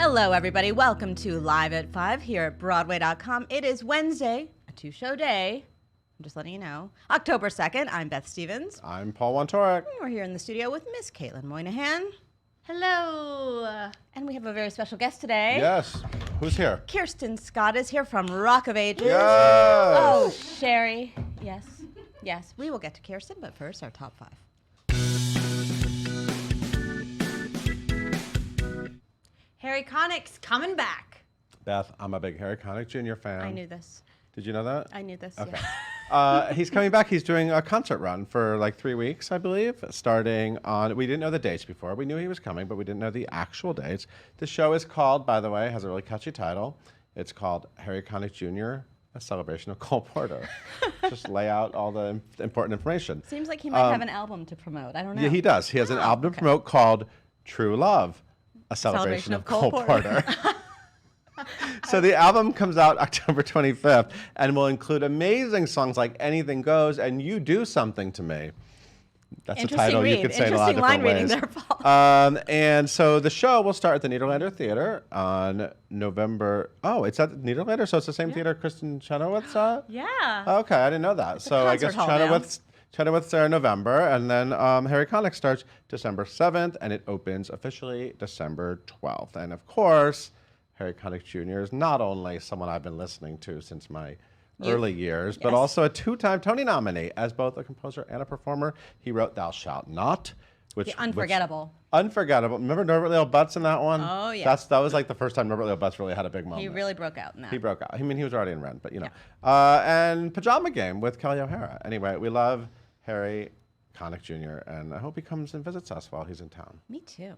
Hello, everybody. Welcome to Live at 5 here at Broadway.com. It is Wednesday, a two-show day. I'm just letting you know. October 2nd, I'm Beth Stevens. I'm Paul Wontorek. We're here in the studio with Miss Caitlin Moynihan. Hello. And we have a very special guest today. Yes. Who's here? Kirsten Scott is here from Rock of Ages. Yes. Oh, Sherry. Yes. Yes. We will get to Kirsten, but first, our top 5. Harry Connick's coming back. Beth, I'm a big Harry Connick Jr. fan. I knew this. Did you know that? I knew this. Okay. Yeah. He's coming back. He's doing a concert run for like 3 weeks, I believe, starting on, we didn't know the dates before. We knew he was coming, but we didn't know the actual dates. The show is called, by the way, has a really catchy title. It's called Harry Connick Jr., A Celebration of Cole Porter. Just lay out all the important information. Seems like he might have an album to promote. I don't know. Yeah, he does. He has an album to promote called True Love, A Celebration of Cole Porter. So the album comes out October 25th and will include amazing songs like Anything Goes and You Do Something to Me. That's a title you could say in a lot of different ways. And so the show will start at the Nederlander Theater on November. Oh, it's at the Nederlander? So it's the same theater Kristen Chenoweth's at? Yeah. Okay, I didn't know that. So I guess Chenoweth's there in November, and then Harry Connick starts December 7th, and it opens officially December 12th. And of course, Harry Connick Jr. is not only someone I've been listening to since my early years, but also a 2-time Tony nominee as both a composer and a performer. He wrote Thou Shalt Not, which unforgettable. Unforgettable. Remember Norbert Leo Butz in that one? Oh, yeah. That was like the first time Norbert Leo Butz really had a big moment. He really broke out in that. He broke out. I mean, he was already in Rent, but you know. And Pajama Game with Kelly O'Hara. Anyway, we love Harry Connick Jr., and I hope he comes and visits us while he's in town. Me too.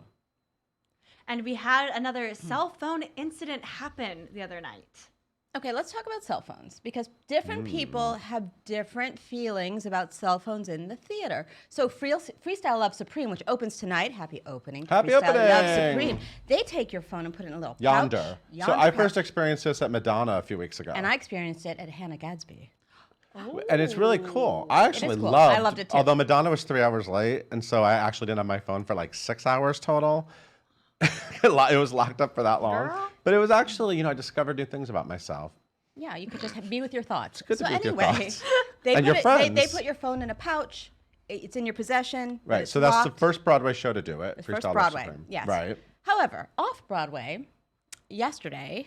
And we had another cell phone incident happen the other night. Okay, let's talk about cell phones because different people have different feelings about cell phones in the theater. So Freestyle Love Supreme, which opens tonight, happy opening. Happy Freestyle opening! Love Supreme. They take your phone and put it in a little Yonder. pouch. So I first experienced this at Madonna a few weeks ago. And I experienced it at Hannah Gadsby. And it's really cool. I actually cool. loved I loved it too. Although Madonna was 3 hours late, and so I actually didn't have my phone for like 6 hours total. It was locked up for that long. Girl. But it was actually, you know, I discovered new things about myself. Yeah, you could just be with your thoughts. It's good to be with your thoughts. They And put your friends. They put your phone in a pouch. It's in your possession. Right, It's so that's the locked. first Broadway show to do it. The Freestyle first Love Broadway, Supreme. yes. Right. However, off Broadway, yesterday,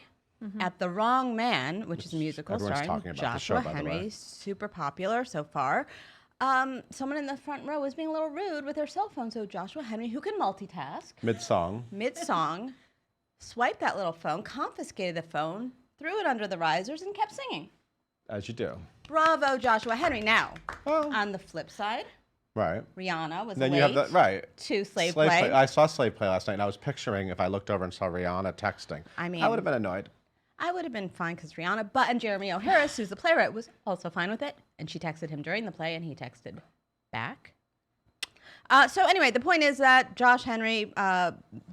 at The Wrong Man, which is a musical everyone's starring talking about the show, Joshua by the way. Henry, super popular so far. Someone in the front row was being a little rude with their cell phone. So Joshua Henry, who can multitask, mid-song, swiped that little phone, confiscated the phone, threw it under the risers, and kept singing. As you do. Bravo, Joshua Henry. Now, Well, on the flip side, right. Rihanna was Then late you have that, right. to Slave Play. I saw Slave Play last night, and I was picturing if I looked over and saw Rihanna texting. I mean, I would have been annoyed. I would have been fine because Rihanna, and Jeremy O'Harris, who's the playwright, was also fine with it. And she texted him during the play, and he texted back. So anyway, the point is that Josh Henry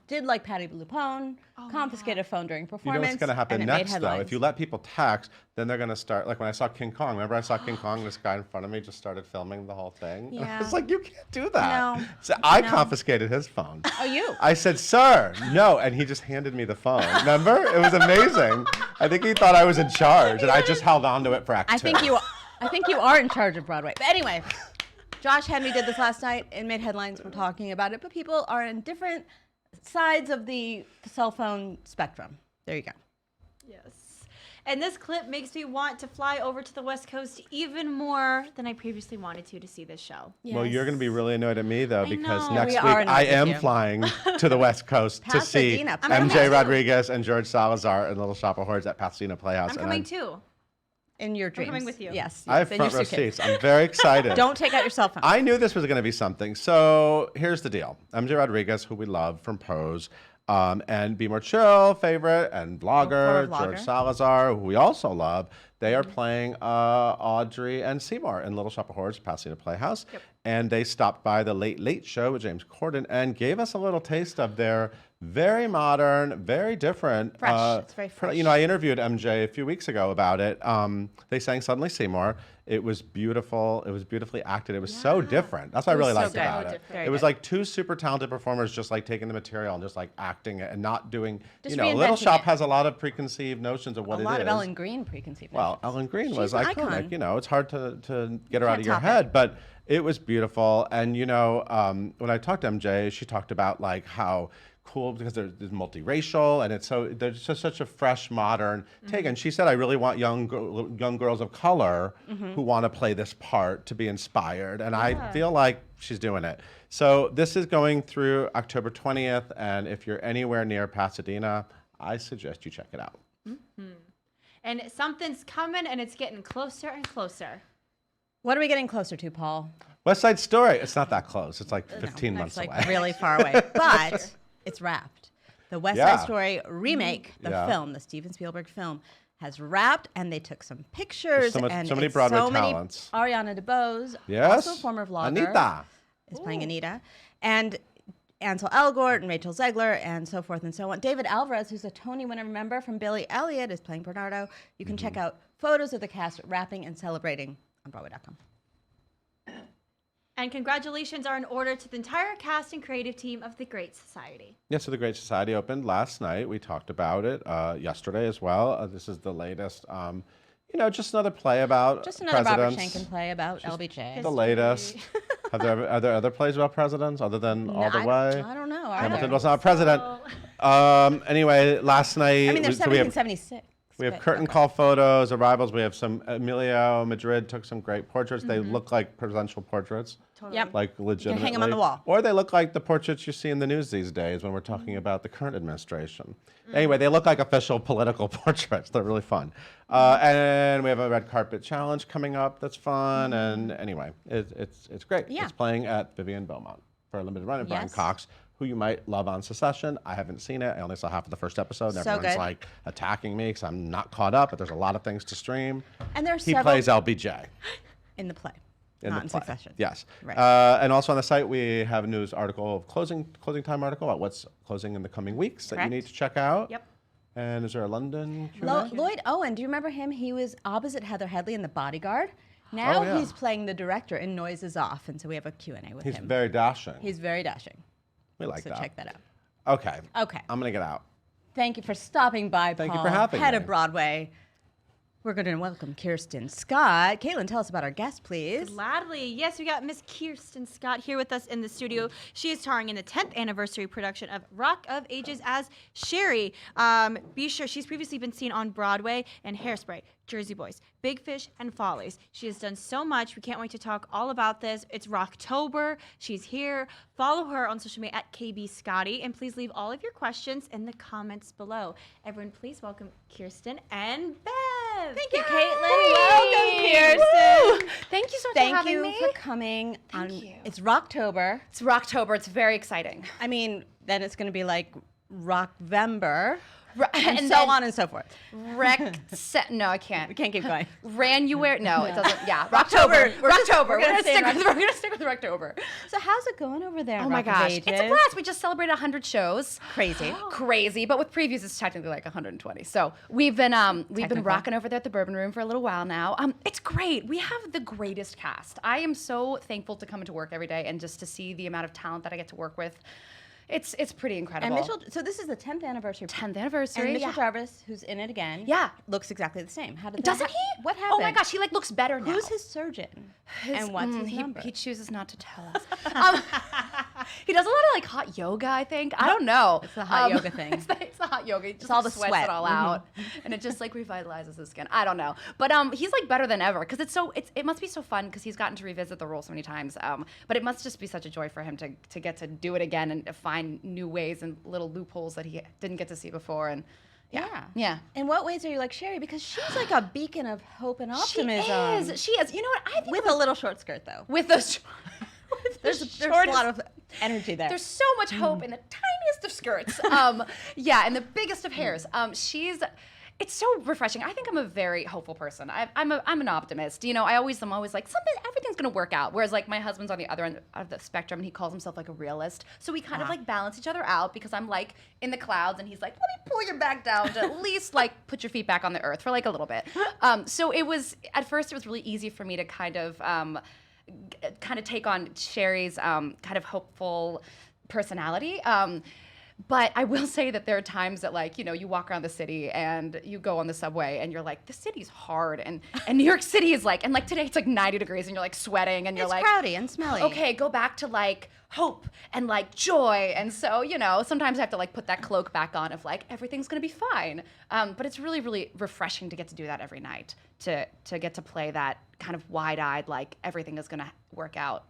did like Patti LuPone, confiscated a phone during You know performance. what's going to happen and it made next, though? headlines. If you let people text, then they're going to start, like when I saw King Kong, remember I saw King Kong, this guy in front of me just started filming the whole thing? Yeah. It's like, you can't do that. No. So I confiscated his phone. Oh, you? I said, sir, no, and he just handed me the phone. Remember? It was amazing. I think he thought I was in charge, and I just held on to it for act two. I think you are in charge of Broadway. But anyway, Josh Henry did this last night and made headlines. We're talking about it, but people are in different sides of the cell phone spectrum. There you go. Yes. And this clip makes me want to fly over to the West Coast even more than I previously wanted to see this show. Well, you're going to be really annoyed at me, though, because know. next We week are annoyed I with am you. flying to the West Coast to see Pasadena. I'm MJ coming too. Rodriguez and George Salazar in Little Shop of Horrors at Pasadena Playhouse. I'm and coming too. In your dreams. coming with you. Yes. I have in your front row suitcase. seats. I'm very excited. Don't take out your cell phone. I knew this was going to be something. So here's the deal. MJ Rodriguez, who we love from Pose, and Be More Chill, favorite, and blogger, former George blogger. Salazar, who we also love. They are playing Audrey and Seymour in Little Shop of Horrors, Pasadena Playhouse. And they stopped by the Late Late Show with James Corden and gave us a little taste of their Very modern, very different. Fresh. It's very fresh. You know, I interviewed MJ a few weeks ago about it. They sang Suddenly Seymour. It was beautiful. It was beautifully acted. It was so different. That's what I really liked about it. Very It was good. like two super talented performers just like taking the material and just like acting it and not doing, Just you know, Little reinventing Shop it. has a lot of preconceived notions of what it A is. lot of Ellen Green preconceived Well, notions. Ellen Green She's was an iconic. icon. You know, it's hard to get her out Can't of your top it. head, but it was beautiful. And you know, when I talked to MJ, she talked about like how cool because there's multiracial and it's so there's just such a fresh modern take. And she said, I really want young girls of color who want to play this part to be inspired. And I feel like she's doing it. So this is going through October 20th, and if you're anywhere near Pasadena, I suggest you check it out. And something's coming, and it's getting closer and closer. What are we getting closer to, Paul? West Side Story. It's not that close. It's like 15 months It's like away. really far away, but it's wrapped. The West Yeah. Side Story remake, the Yeah. film, the Steven Spielberg film, has wrapped, and they took some pictures. so and many it's Broadway so many talents. Ariana DeBose, Yes. also a former vlogger, Anita. is playing Anita, and Ansel Elgort and Rachel Zegler, and so forth and so on. David Alvarez, who's a Tony winner member from Billy Elliot, is playing Bernardo. You can check out photos of the cast wrapping and celebrating on Broadway.com. And congratulations are in order to the entire cast and creative team of The Great Society. Yeah, so the Great Society opened last night. We talked about it yesterday as well. This is the latest, you know, just another play about Just another Barbara presidents. Schenken play about LBJ. The latest. Are there other plays about presidents other than All the Way? I don't know. Are Hamilton there? was not a president. Anyway, last night. I mean, there's so we have 1776. We have but- curtain call photos, arrivals. We have some Emilio Madrid took some great portraits. They look like presidential portraits, Yep. like legitimately. hang 'em on the wall. Or they look like the portraits you see in the news these days when we're talking about the current administration. Anyway, they look like official political portraits. They're really fun. And we have a red carpet challenge coming up. That's fun. And anyway, it's great. Yeah. It's playing at Vivian Beaumont for a limited run. And Brian Yes. Cox, who you might love on Secession. I haven't seen it. I only saw half of the first episode. And So everyone's good. like attacking me because I'm not caught up, but there's a lot of things to stream. And there's He several plays LBJ in the play, in not the in play. Succession. Yes. Right. And also on the site, we have a news article of closing time article about what's closing in the coming weeks that you Correct. need to check out. Yep. And is there a London Q&A? Lloyd Owen, do you remember him? He was opposite Heather Headley in The Bodyguard. Now Oh, yeah. he's playing the director in Noise is Off, and so we have a Q&A with He's him. very dashing. He's very dashing. We like So that. check that out. Okay. Okay. I'm going to get out. Thank you for stopping by, Thank you Paul, for having head me. of Broadway. We're going to welcome Kirsten Scott. Caitlin, tell us about our guest, please. Gladly. Yes, we got Miss Kirsten Scott here with us in the studio. She is starring in the 10th anniversary production of Rock of Ages as Sherry. Be sure, she's previously been seen on Broadway and Hairspray, Jersey Boys, Big Fish, and Follies. She has done so much. We can't wait to talk all about this. It's Rocktober. She's here. Follow her on social media at KB Scotty, and please leave all of your questions in the comments below. Everyone, please welcome Kirsten and Bev. Thank you, Yay! Caitlin. Welcome, Kirsten. Thank you so much for Thank having you me. for coming. Thank you. It's Rocktober. It's Rocktober. It's very exciting. I mean, then it's going to be like Rockvember, And and so then on and so forth. No, I can't. We can't keep going. Ranuary. No, it doesn't. Yeah, Rocktober. Rocktober. We're just- Rocktober. we're We're gonna gonna stay stick in with. We're gonna stick with Rocktober. So how's it going over there? Oh my Rock of gosh, Ages? it's a blast. We just celebrated 100 shows. Crazy. Crazy, but with previews, it's technically like 120. So we've been Technical. rocking over there at the Bourbon Room for a little while now. It's great. We have the greatest cast. I am so thankful to come into work every day and just to see the amount of talent that I get to work with. It's pretty incredible. And Mitchell, so this is the 10th anniversary. 10th anniversary. And Mitchell yeah. Jarvis, who's in it again, Yeah. looks exactly the same. How did that Doesn't hap- he? What happened? Oh my gosh, he like looks better now. Who's his surgeon? And what's his number? He chooses not to tell us. He does a lot of like hot yoga, I think. I don't know. It's the hot yoga thing. It's the hot yoga. He just all like, the sweats sweat. it all out, and it just like revitalizes his skin. I don't know, but he's like better than ever because it must be so fun because he's gotten to revisit the role so many times. But it must just be such a joy for him to get to do it again and find new ways and little loopholes that he didn't get to see before. And yeah. In what ways are you like Sherry? Because she's like a beacon of hope and optimism. She is. You know what? I think With a little short skirt, though. with the There's a lot of energy there. There's so much hope in the tiniest of skirts. And the biggest of hairs. it's so refreshing. I think I'm a very hopeful person. I'm an optimist. You know, I'm always like, everything's gonna work out. Whereas like my husband's on the other end of the spectrum, and he calls himself like a realist. So we kind of like balance each other out, because I'm like in the clouds, and he's like, let me pull you back down to at least like put your feet back on the earth for like a little bit. So it was at first it was really easy for me to kind of take on Sherry's kind of hopeful personality. But I will say that there are times that, like, you know, you walk around the city and you go on the subway and you're like, the city's hard, and New York City is like, and like today it's like 90 degrees and you're like sweating and you're like, it's crowdy and smelly. Okay, go back to like hope and like joy. And so, you know, sometimes I have to like put that cloak back on of like, everything's gonna be fine. But it's really, really refreshing to get to do that every night, to get to play that kind of wide-eyed, like everything is gonna work out.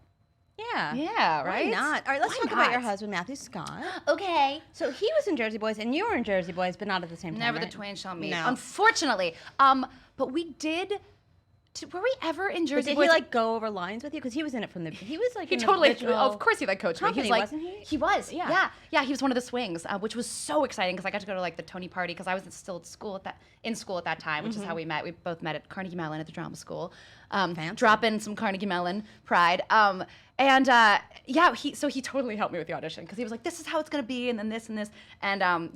Yeah. Yeah, right? Why not? All right, let's Why talk about your not? husband, Matthew Scott. Okay. So he was in Jersey Boys, and you were in Jersey Boys, but not at the same time. Never right? the twain shall meet. No. Unfortunately. But we did. Were we ever in But Jersey did Boys? he like go over lines with you? Because he was in it from the. He was like. He in the totally. original Of course, he like coached me. company, He's like, wasn't he? He was. Yeah. Yeah. He was one of the swings, which was so exciting because I got to go to like the Tony party because I was still at school at that time, which is how we met. We both met at Carnegie Mellon at the drama school. Fancy. Drop in some Carnegie Mellon pride. He totally helped me with the audition because he was like, this is how it's gonna be, and then this and this, and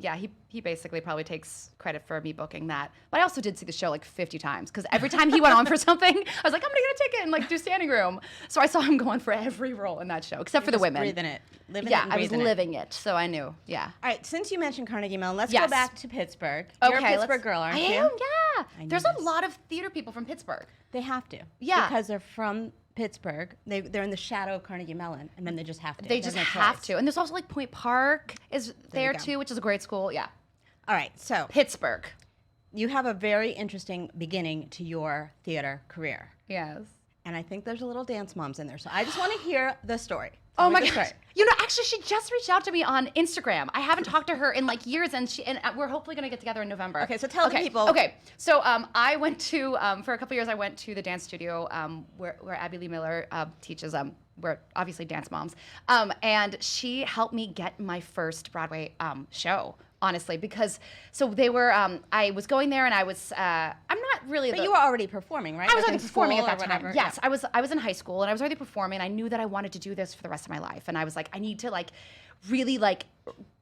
he basically probably takes credit for me booking that. But I also did see the show like 50 times because every time he went on for something, I was like, I'm gonna get a ticket and like do standing room. So I saw him going for every role in that show except for the Just women. breathing it. Living it Yeah, and I was breathing it. living it, so I knew. Yeah. All right, since you mentioned Carnegie Mellon, let's go Yes. back to Pittsburgh. Okay, You're a Pittsburgh girl, aren't I you? am, yeah. knew There's this. a lot of theater people from Pittsburgh. They have to. Yeah. Because they're from Pittsburgh. They're in the shadow of Carnegie Mellon, and then they just have to. They There's just no have choice. to. And there's also like Point Park is you there go. too, which is a great school. Yeah. All right, so Pittsburgh. you have a very interesting beginning to your theater career. Yes. And I think there's a little Dance Moms in there. So I just want to hear the story. Oh Tell me my the gosh. story. You know, actually, she just reached out to me on Instagram. I haven't talked to her in like years, and we're hopefully going to get together in November. Okay, so tell the people. Okay, so I went to, for a couple years, I went to the dance studio where Abby Lee Miller teaches. We're obviously Dance Moms. And she helped me get my first Broadway show. Honestly, because they were, I was going there and I was, I'm not really. But you were already performing, right? I was Like already in performing at school that or time. whatever? Yes, I was in high school and I was already performing. I knew that I wanted to do this for the rest of my life, and I was like, I need to like really like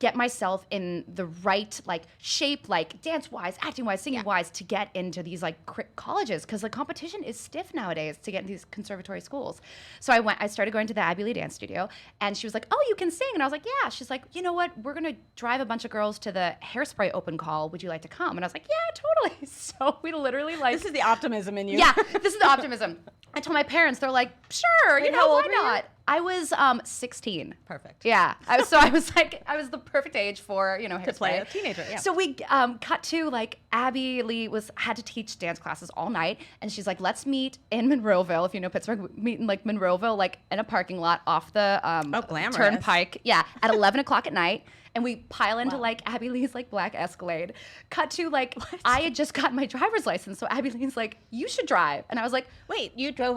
get myself in the right like shape, like dance wise, acting wise, singing wise, to get into these like colleges, because the competition is stiff nowadays to get in these conservatory schools. So I started going to the Abby Lee Dance Studio, and she was like, oh, you can sing? And I was like, yeah. She's like, you know what, we're gonna drive a bunch of girls to the Hairspray open call, would you like to come? And I was like, yeah, totally. So we literally like, This is the optimism in you. yeah, this is the optimism. I told my parents, they're like, sure, Wait, you know, how old why were you? not? I was 16. Perfect. Yeah, I was the perfect age for, you know, To play Hairspray. a teenager, yeah. So we cut to like Abby Lee had to teach dance classes all night, and she's like, let's meet in Monroeville. If you know Pittsburgh, meet in like Monroeville, like in a parking lot off the glamorous. Turnpike. Yeah, at 11 o'clock at night. And we pile into like Abby Lee's like black Escalade. Cut to like, I had just gotten my driver's license, so Abby Lee's like, you should drive. And I was like, Wait, you drove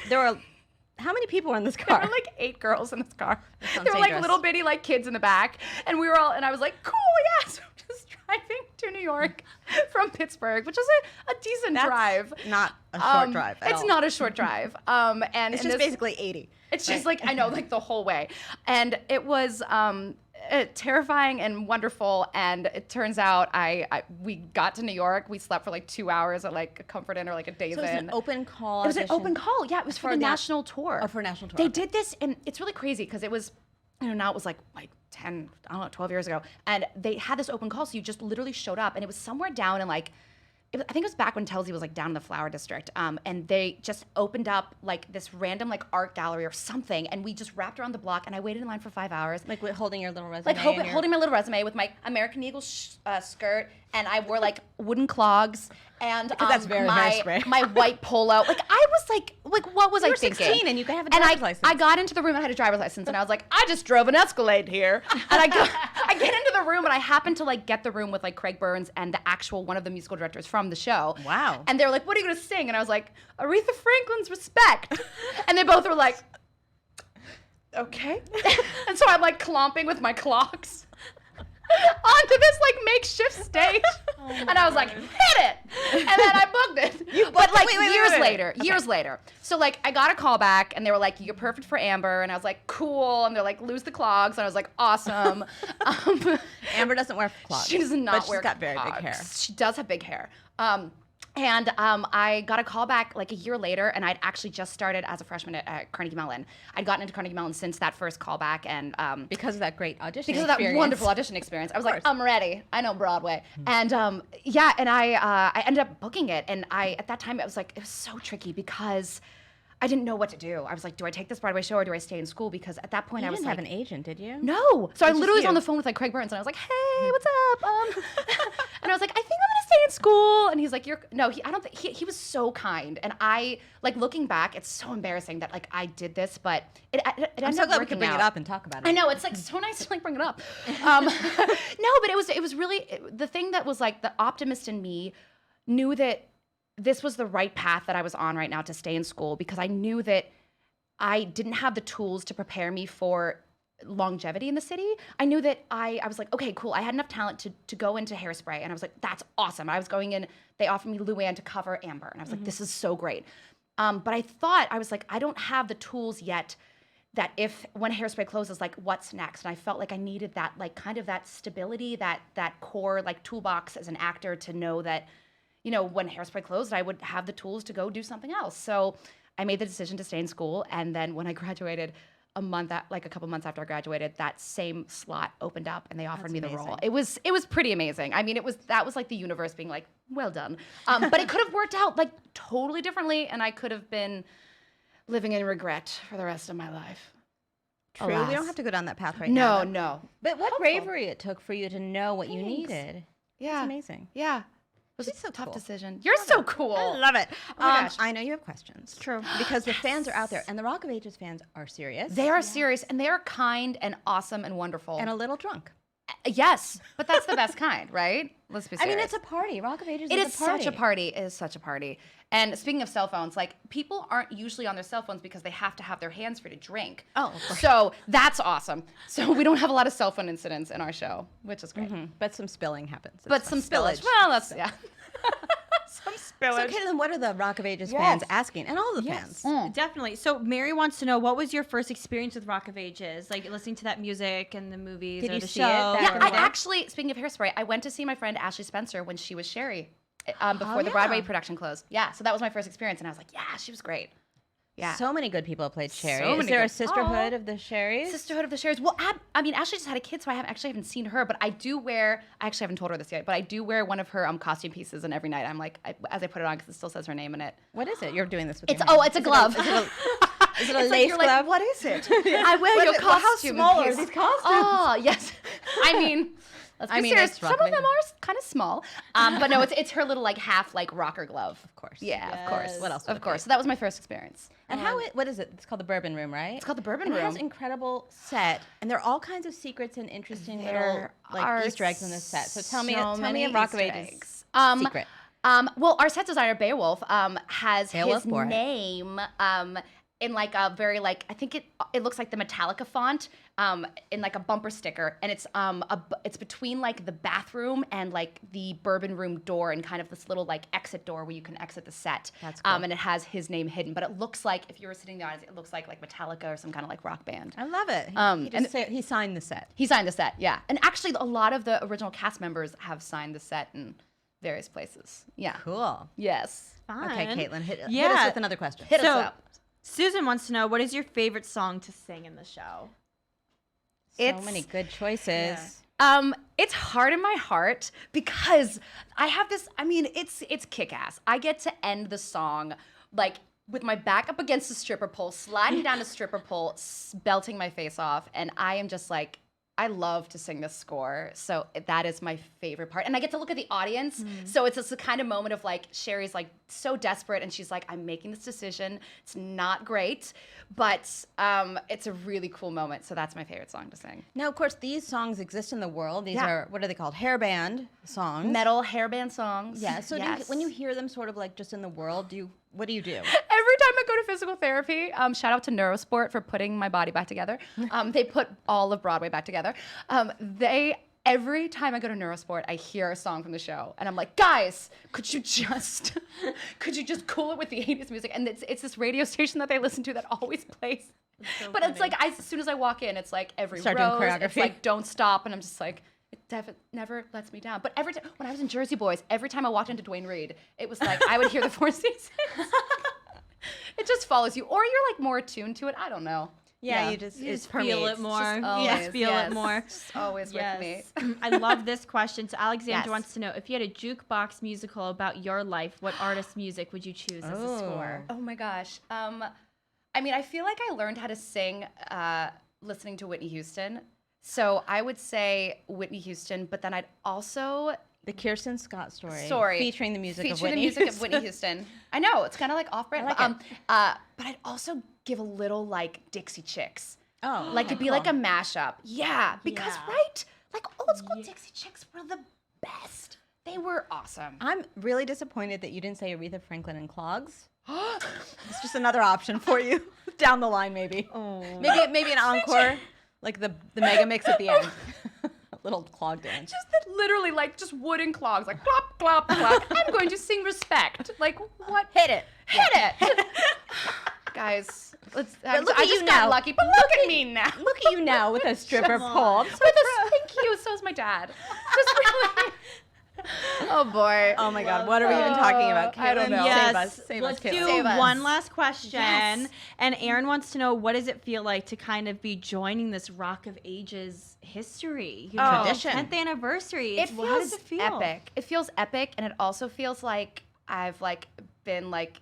there were, how many people were in this there car? were like 8 girls in this car. sounds There were like dangerous. little bitty like kids in the back, and we were all, and I was like, cool, yeah. So I'm just driving to New York from Pittsburgh, which is a decent That's drive. not a short drive at It's all. not a short drive. And It's in just this- basically 80. It's just like, I know, like the whole way. And it was terrifying and wonderful. And it turns out we got to New York. We slept for like 2 hours at like a Comfort Inn or like a Days So it was Inn. an open call It was an audition? open call. Yeah, it was for the the- national tour. Oh, for a national tour, They okay. did this, and it's really crazy because it was, you know, now it was like 10, I don't know, 12 years ago. And they had this open call, so you just literally showed up, and it was somewhere down in like, I think it was back when Telsey was like down in the Flower District, and they just opened up like this random like art gallery or something, and we just wrapped around the block, and I waited in line for 5 hours. Like holding your little resume. Like and your- holding my little resume with my American Eagle skirt, and I wore like wooden clogs and that's very Hairspray. my white polo. Like I was like what was You I were thinking? 16 and you could have a And driver's license. I got into the room. I had a driver's license, and I was like, I just drove an Escalade here. And I get into the room, and I happened to like get the room with like Craig Burns and the actual one of the musical directors from the show. Wow. And they were like, what are you gonna sing? And I was like, Aretha Franklin's Respect. And they both were like, okay. And so I'm like clomping with my clogs onto this like makeshift stage. And I was like, hit it! And then I booked it. But like years later. So like I got a call back and they were like, you're perfect for Amber. And I was like, cool. And they're like, lose the clogs. And I was like, awesome. Amber doesn't wear clogs. She does not wear She's got very big clogs. hair. She does have big hair. And I got a call back like a year later, and I'd actually just started as a freshman at Carnegie Mellon. I'd gotten into Carnegie Mellon since that first call back, and Because of that great audition because experience. of that wonderful audition experience, I was like, course. I'm ready. I know Broadway. And yeah, and I ended up booking it. And at that time, it was so tricky because I didn't know what to do. I was like, do I take this Broadway show or do I stay in school? Because at that point, You I was didn't like, have an agent, did you? no. So I just literally was you. on the phone with like Craig Burns, and I was like, "Hey, what's up?" And I was like, "I think I'm gonna stay in school." And he's like, I don't think he was so kind. And I like looking back, it's so embarrassing that like I did this, but it ended I'm so up glad we working could bring out. it up and talk about it. I know, it's like so nice to like bring it up. No, but it was really the thing that was like the optimist in me knew that this was the right path that I was on right now to stay in school, because I knew that I didn't have the tools to prepare me for longevity in the city. I knew that I was like, okay, cool. I had enough talent to go into Hairspray, and I was like, that's awesome. I was going in, they offered me Luann to cover Amber, and I was like, this is so great. But I was like, I don't have the tools yet that when Hairspray closes, like what's next? And I felt like I needed that, like kind of that stability, that core like toolbox as an actor to know that, you know, when Hairspray closed, I would have the tools to go do something else. So I made the decision to stay in school, and then when I graduated, a couple months after I graduated, that same slot opened up, and they offered me the role. It was pretty amazing. I mean, that was like the universe being like, well done. But it could have worked out like totally differently, and I could have been living in regret for the rest of my life. True. Alas. We don't have to go down that path right now. No. But what bravery it took for you to know what you Thanks. needed. Yeah. It's amazing. Yeah. It was She's a so tough cool. decision. You're so cool. I love it. Oh my gosh. I know you have questions. True. Because the fans are out there, and the Rock of Ages fans are serious. They are serious, and they are kind and awesome and wonderful. and a little drunk. Yes, but that's the best kind, right? Let's be I serious. mean, it's a party. Rock of Ages It is is a party. such a party. It is such a party. And speaking of cell phones, like people aren't usually on their cell phones because they have to have their hands free to drink. Oh, of course. So that's awesome. So we don't have a lot of cell phone incidents in our show, which is great. But some spilling happens. But some spillage. Well, that's yeah. Some So, Caitlin, what are the Rock of Ages fans asking? And all the fans. Definitely. So Mary wants to know, what was your first experience with Rock of Ages? Like listening to that music and the movies Did or you the see show? it back Yeah, in the I day? actually, speaking of Hairspray, I went to see my friend Ashley Spencer when she was Sherry before the yeah. Broadway production closed. Yeah, so that was my first experience, and I was like, yeah, she was great. Yeah. So many good people have played Sherry. So Is many there a good- sisterhood of the Sherrys? Sisterhood of the Sherrys. Well, I mean, Ashley just had a kid, so I haven't seen her, but I do wear. I actually haven't told her this yet, but I do wear one of her costume pieces, and every night I'm like, as I put it on, because it still says her name in it. What is it? You're doing this with It's your hand. it's a glove. Is it a It's like lace you're glove? like, What is it? I wear your How costume. small are piece. these costumes? Oh yes. I mean, let's be serious. it's Some Rock of of them are kind of small, but no, it's her little like half like rocker glove. Of course. Yeah, of course. What else would Of it course. be? So that was my first experience. And what is it? It's called the Bourbon Room, right? It's called the Bourbon And it has Room. incredible set, and there are all kinds of secrets and interesting little There like are Easter eggs in this set. So tell me many a Rock of Easter Ages eggs. secret. Well, our set designer Beowulf has Beowulf his for it. name in like a very like I think it looks like the Metallica font in like a bumper sticker, and it's it's between like the bathroom and like the Bourbon Room door, and kind of this little like exit door where you can exit the set. That's cool. And it has his name hidden, but it looks like if you were sitting in the audience, it looks like Metallica or some kind of like rock band. I love it. He signed the set. He signed the set, yeah. And actually, a lot of the original cast members have signed the set in various places. Yeah. Cool. Yes. Okay, Fun. Caitlin, hit Yeah. us with another question. Hit So- us up. Susan wants to know, what is your favorite song to sing in the show? So It's- many good choices. It's hard in my heart because I have this. I mean, it's kick-ass. I get to end the song like with my back up against the stripper pole, sliding down the stripper pole, belting my face off, and I am just like, I love to sing this score, so that is my favorite part. And I get to look at the audience, so it's just the kind of moment of like, Sherry's like so desperate, and she's like, I'm making this decision. It's not great, but it's a really cool moment, so that's my favorite song to sing. Now, of course, these songs exist in the world. These Yeah. are, what are they called? Hairband songs. Metal hairband songs. Yeah, so yes. when you hear them sort of like just in the world, what do you do? Every time I go to physical therapy, shout out to Neurosport for putting my body back together. They put all of Broadway back together. every time I go to Neurosport, I hear a song from the show, and I'm like, guys, could you just cool it with the 80s music? And it's this radio station that they listen to that always plays. But it's like, as soon as I walk in, it's like every Start doing rose, it's choreography. like Don't Stop, and I'm just like, it never lets me down. But every time, when I was in Jersey Boys, every time I walked into Duane Reade, it was like, I would hear the Four Seasons. It just follows you. Or you're like more attuned to it. I don't know. Yeah, You it just feel permeates. it more. Always, Just feel it more. Just always with me. I love this question. So Alexander Yes. wants to know, if you had a jukebox musical about your life, what artist's music would you choose as a score? Oh my gosh. I mean, I feel like I learned how to sing listening to Whitney Houston. So I would say Whitney Houston, but then I'd also The Kirsten Scott story. Featuring the music of featuring Whitney the music of Houston. Whitney Houston. I know, it's kind of like off-brand. I like but I'd also give a little like Dixie Chicks. Oh, Like it'd be like a mashup. Yeah, because Yeah. right? Like old school Dixie Chicks were the best. They were awesome. I'm really disappointed that you didn't say Aretha Franklin and Clogs. It's just another option for you down the line, maybe. Oh. Maybe an encore, like the mega mix at the end. A little clog dance. Just that literally like just wooden clogs, like clop, clop, clop. I'm going to sing Respect. Like what? Hit it. Hit it. Guys, I look at you just got now. lucky, but look at me now. Look at you now with a stripper Come pole. on. I'm so With proud. thank you. So is my dad. Just really. Oh boy. Oh my God, what are we even talking about? I don't Caitlin, know. Save Yes, us. Save let's us, Caitlin. do Save us. one last question. Yes. And Aaron wants to know, what does it feel like to kind of be joining this Rock of Ages history? You know, Tradition. 10th anniversary. It feels How does it feel? epic. It feels epic, and it also feels like I've like been like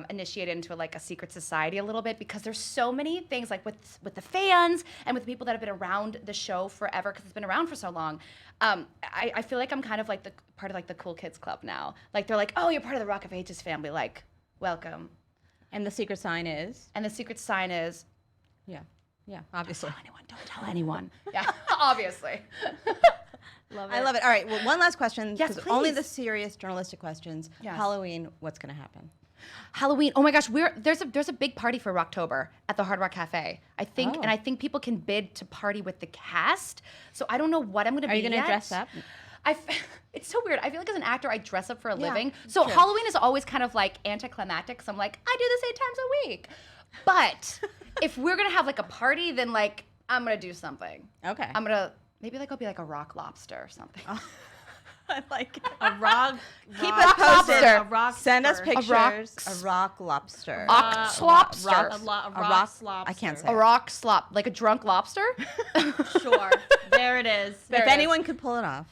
initiated into like a secret society a little bit, because there's so many things like with the fans and with the people that have been around the show forever, because it's been around for so long. I feel like I'm kind of like the part of like the cool kids club now. Like they're like, oh, you're part of the Rock of Ages family. Like, welcome. And the secret sign is? And the secret sign is, Yeah, obviously. don't tell anyone. Yeah, obviously. Love I love it. All right, well, one last question. Yes, 'cause only please. the serious journalistic questions. Yes. Halloween, what's going to happen? Halloween. Oh my gosh, there's a big party for Rocktober at the Hard Rock Cafe. I think, Oh. and I think people can bid to party with the cast. So I don't know what I'm gonna be. Are you going to yet. dress up? It's so weird. I feel like as an actor, I dress up for a Yeah, living. So true. Halloween is always kind of like anticlimactic. So I'm like, I do this 8 times a week. But if we're gonna have like a party, then like I'm gonna do something. Okay. I'm gonna maybe like I'll be like a rock lobster or something. I like it. A rock. Keep rock us posted. lobster. A rock. Send us spur. pictures. A rock lobster. Ox-lobster. A rock I can't say lobster. A rock slop, like a drunk lobster. Sure. There it is. There If it is. anyone could pull it off,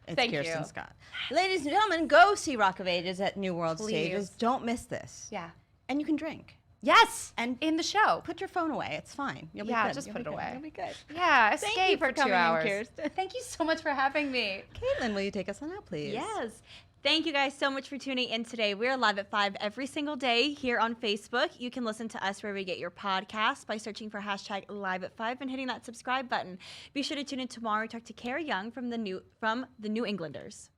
it's Thank Kirsten you. Scott. Ladies and gentlemen, go see Rock of Ages at New World Please. Stages. Don't miss this. Yeah. And you can drink. Yes. And in the show. Put your phone away. It's fine. You'll be Yeah, good. just You'll put be it good. away. You'll be good. Yeah, Thank escape you for for 2 coming in, hours. Kirsten. Thank you so much for having me. Caitlin, will you take us on out, please? Yes. Thank you guys so much for tuning in today. We're live at 5 every single day here on Facebook. You can listen to us wherever you get your podcasts by searching for hashtag live at 5 and hitting that subscribe button. Be sure to tune in tomorrow. We talk to Kara Young from the New Englanders.